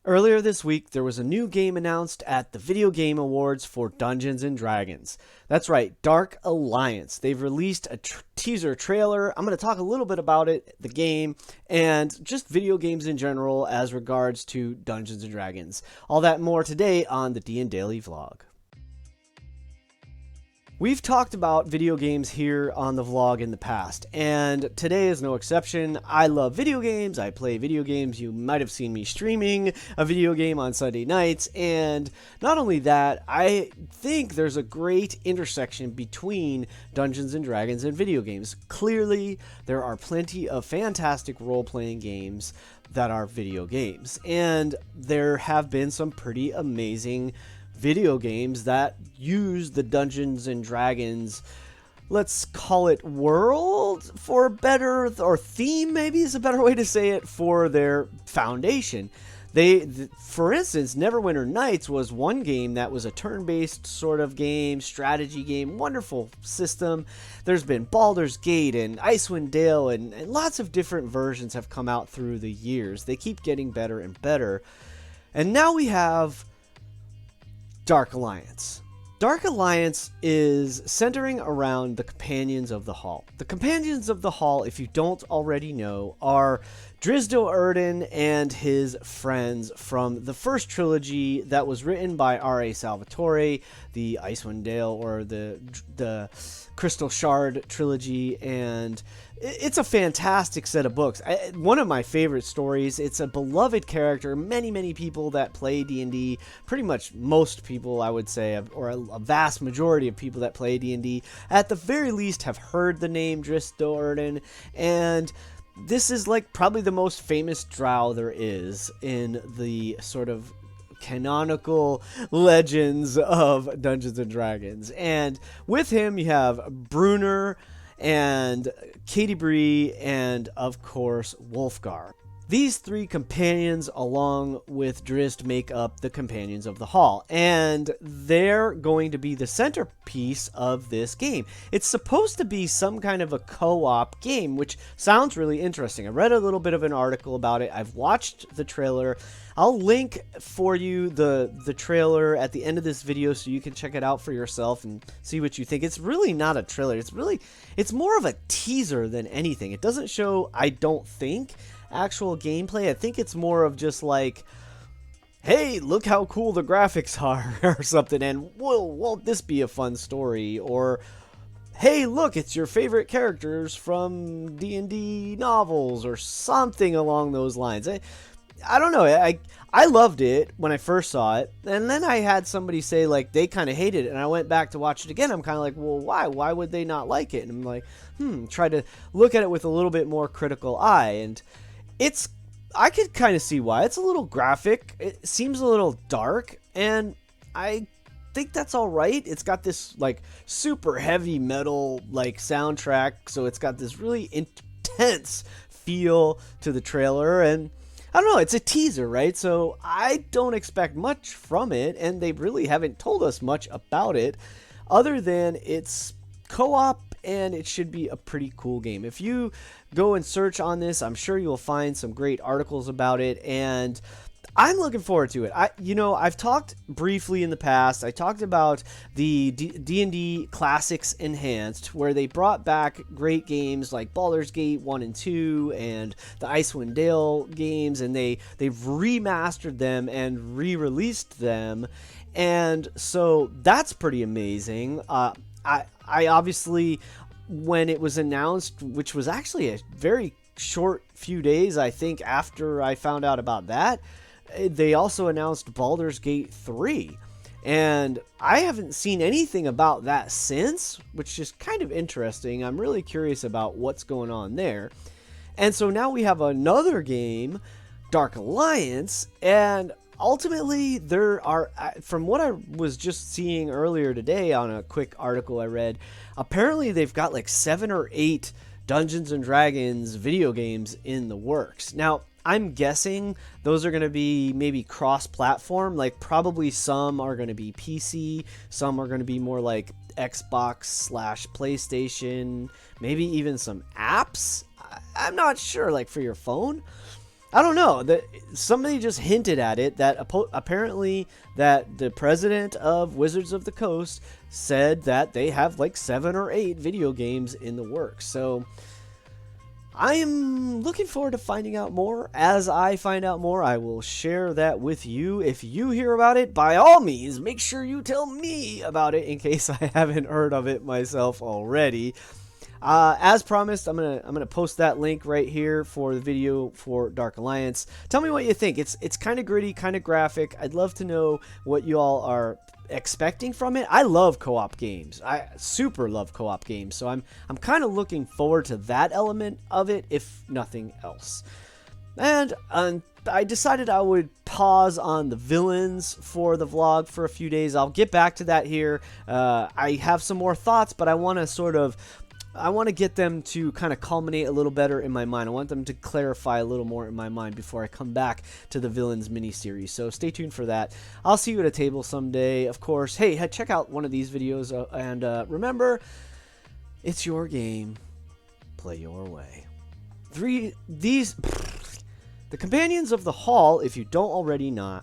Earlier this week, there was a new game announced at the Video Game Awards for Dungeons & Dragons. That's right, Dark Alliance. They've released a teaser trailer. I'm going to talk a little bit about it, the game, and just video games in general as regards to Dungeons & Dragons. All that and more today on the DnDaily vlog. We've talked about video games here on the vlog in the past, and today is no exception. I love video games. I play video games. You might have seen me streaming a video game on Sunday nights, and not only that, I think there's a great intersection between Dungeons & Dragons and video games. Clearly, there are plenty of fantastic role-playing games that are video games, and there have been some pretty amazing video games that use the Dungeons and Dragons, let's call it world for better, or theme maybe is a better way to say it, for their foundation. For instance, Neverwinter Nights was one game that was a turn-based sort of game, strategy game, wonderful system. There's been Baldur's Gate and Icewind Dale, and lots of different versions have come out through the years. They keep getting better and better. And now we have Dark Alliance. Dark Alliance is centering around the Companions of the Hall. The Companions of the Hall, if you don't already know, are Drizzt Do'Urden and his friends from the first trilogy that was written by R.A. Salvatore, the Icewind Dale or the Crystal Shard trilogy, and it's a fantastic set of books. One of my favorite stories. It's a beloved character. Many people that play D&D, pretty much most people, I would say, or a vast majority of people that play D&D, at the very least have heard the name Drizzt Do'Urden, and this is like probably the most famous drow there is in the sort of canonical legends of Dungeons and Dragons. And with him you have Brunner and Katie Bree and of course Wolfgar. These three companions, along with Drizzt, make up the Companions of the Hall, and they're going to be the centerpiece of this game. It's supposed to be some kind of a co-op game, which sounds really interesting. I read a little bit of an article about it. I've watched the trailer. I'll link for you the trailer at the end of this video so you can check it out for yourself and see what you think. It's really not a trailer. It's more of a teaser than anything. It doesn't show, I don't think, actual gameplay. I think it's more of just like, hey, look how cool the graphics are or something, and won't this be a fun story? Or, hey, look, it's your favorite characters from D&D novels or something along those lines. I don't know. I loved it when I first saw it, and then I had somebody say like they kind of hated it, and I went back to watch it again. I'm kind of like, well, why would they not like it? And I'm like, try to look at it with a little bit more critical eye, and I could kind of see why. It's a little graphic. It seems a little dark, and I think that's all right. It's got this like super heavy metal like soundtrack, so it's got this really intense feel to the trailer, and I don't know, it's a teaser, right? So I don't expect much from it, and they really haven't told us much about it other than it's co-op and it should be a pretty cool game. If you go and search on this, I'm sure you'll find some great articles about it, and I'm looking forward to it. I've talked briefly in the past. I talked about the D&D Classics Enhanced, where they brought back great games like Baldur's Gate 1 and 2 and the Icewind Dale games, and they've remastered them and re-released them, and so that's pretty amazing. I obviously, when it was announced, which was actually a very short few days, I think, after I found out about that, they also announced Baldur's Gate 3. And I haven't seen anything about that since, which is kind of interesting. I'm really curious about what's going on there. And so now we have another game, Dark Alliance, and ultimately, there are, from what I was just seeing earlier today on a quick article I read, apparently they've got like 7 or 8 Dungeons and Dragons video games in the works. Now, I'm guessing those are going to be maybe cross-platform, like probably some are going to be PC, some are going to be more like Xbox/PlayStation, maybe even some apps. I'm not sure, like for your phone. I don't know. Somebody just hinted at it that apparently that the president of Wizards of the Coast said that they have like 7 or 8 video games in the works. So I am looking forward to finding out more. As I find out more, I will share that with you. If you hear about it, by all means, make sure you tell me about it in case I haven't heard of it myself already. As promised, I'm gonna post that link right here for the video for Dark Alliance. Tell me what you think. It's kind of gritty, kind of graphic. I'd love to know what you all are expecting from it. I love co-op games. I super love co-op games. So I'm kind of looking forward to that element of it, if nothing else. And I decided I would pause on the villains for the vlog for a few days. I'll get back to that here. I have some more thoughts, but I want to get them to kind of culminate a little better in my mind. I want them to clarify a little more in my mind before I come back to the villains mini-series. So stay tuned for that. I'll see you at a table someday, of course. Hey, check out one of these videos. And remember, it's your game. Play your way. The Companions of the Hall, if you don't already know,